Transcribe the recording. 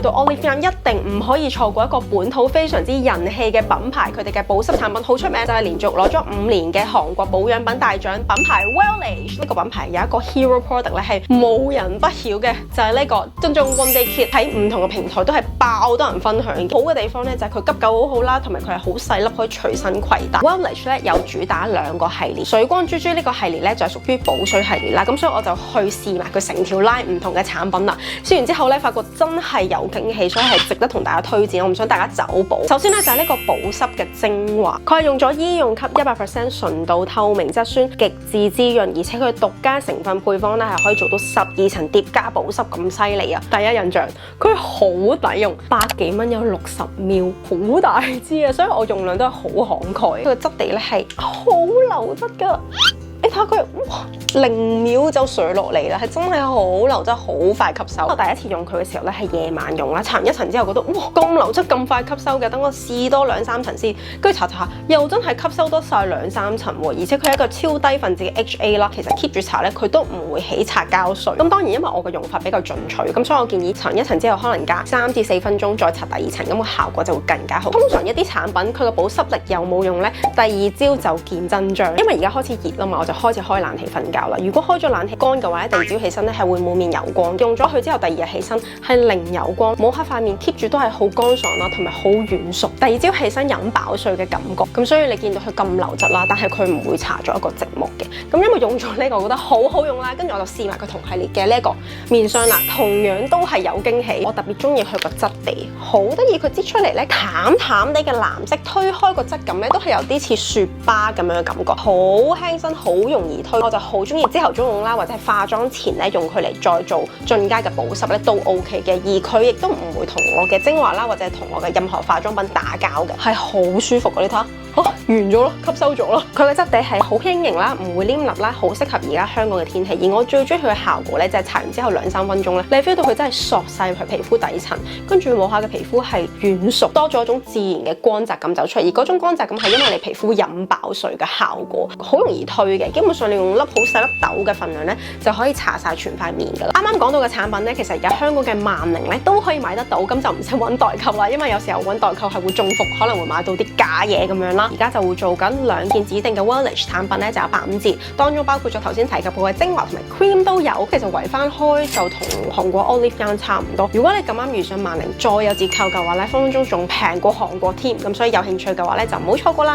到 Olive Young 一定唔可以錯過一個本土非常之人氣嘅品牌，佢哋嘅保濕產品好出名，就係連續攞咗5年嘅韓國保養品大獎品牌 Wellage。呢個品牌有一個 hero product 咧係無人不曉嘅，就係呢個珍珠 One Day Kit， 喺唔同嘅平台都係爆多人分享。好嘅地方咧就係佢急救好好啦，同埋佢係好細粒可以隨身攜帶。Wellage 咧有主打2個系列，水光珠珠呢個系列咧就係屬於補水系列啦，咁所以我就去試埋佢成條 line 唔同嘅產品啦。試完之後咧，發覺真係有驚喜，所以係值得同大家推薦。我唔想大家走寶。首先咧就係呢個保濕嘅精華，佢係用咗醫用級 100% 純度透明質酸，極致滋潤，而且佢獨家成分配方咧係可以做到12層疊加保濕咁犀利啊！第一印象，佢好抵用，100幾蚊有60ml，好大支啊，所以我用量都係好慷慨。佢個質地咧係好流質噶。你睇下佢，哇，0秒就垂落嚟啦，係真係好流質，好快吸收。我第一次用佢嘅時候咧，係夜晚用啦，搽完1層之後覺得，哇，咁流質咁快吸收嘅，等我試多2-3層先，跟住搽下又真係吸收多晒2-3層喎，而且佢係一個超低分子嘅 HA 啦，其實 keep 住搽咧，佢都唔會起擦膠水。咁當然因為我嘅用法比較進取，咁所以我建議搽完1層之後，可能隔3至4分鐘再搽第2層，咁個效果就會更加好。通常一啲產品佢嘅保濕力有冇用咧，第2朝就見真章，因為而家開始熱啦嘛，我就開始開冷氣瞓覺啦。如果開咗冷氣乾嘅話咧，第2朝起身咧係會滿面油光。用咗佢之後，第2日起身係零油光，冇黑塊面 ，keep 住都係好乾爽啦，同埋好軟熟。第2朝起身飲飽水嘅感覺。咁所以你見到佢咁流質啦，但係佢唔會搽咗一個直膜嘅。咁因為用咗呢個，我覺得好好用啦。跟住我就試埋佢同系列嘅呢一個面霜啦，同樣都係有驚喜。我特別中意佢個質地，好得意。佢擠出嚟咧，淡淡地嘅藍色，推開個質感咧，都係有啲似雪芭咁樣嘅感覺，好輕身，好容易推。我就好中意朝頭早用啦，或者係化妝前咧用佢嚟再做進階嘅保濕咧都 OK 嘅，而佢亦都唔會同我嘅精華啦，或者係同我嘅任何化妝品打交嘅，係好舒服嘅。你睇下，好完咗咯，吸收咗咯。佢嘅質地係好輕盈啦，唔會黏立啦，好適合而家香港嘅天氣。而我最中意佢嘅效果咧，就係搽完之後2-3分鐘咧，你 feel 到佢真係索晒佢皮膚底層，跟住摸下嘅皮膚係軟熟，多咗一種自然嘅光澤感走出嚟。而嗰種光澤感係因為你皮膚飲飽水嘅效果，好容易推嘅。基本上你用粒好細粒豆嘅份量咧，就可以搽晒全塊面噶啦。啱啱講到嘅產品咧，其實而家香港嘅萬寧咧都可以買得到，咁就唔使揾代購啦。因為有時候揾代購係會中伏，可能會買到啲假嘢咁樣啦。而家就會做緊2件指定嘅 Wellage 產品咧，就有85折，當中包括咗頭先提及過嘅精華同埋 cream 都有。其實圍翻開就同韓國 Olive Young 差唔多。如果你咁啱遇上萬寧再有折扣嘅話咧，分分鐘仲平過韓國添。咁所以有興趣嘅話咧，就唔好錯過啦。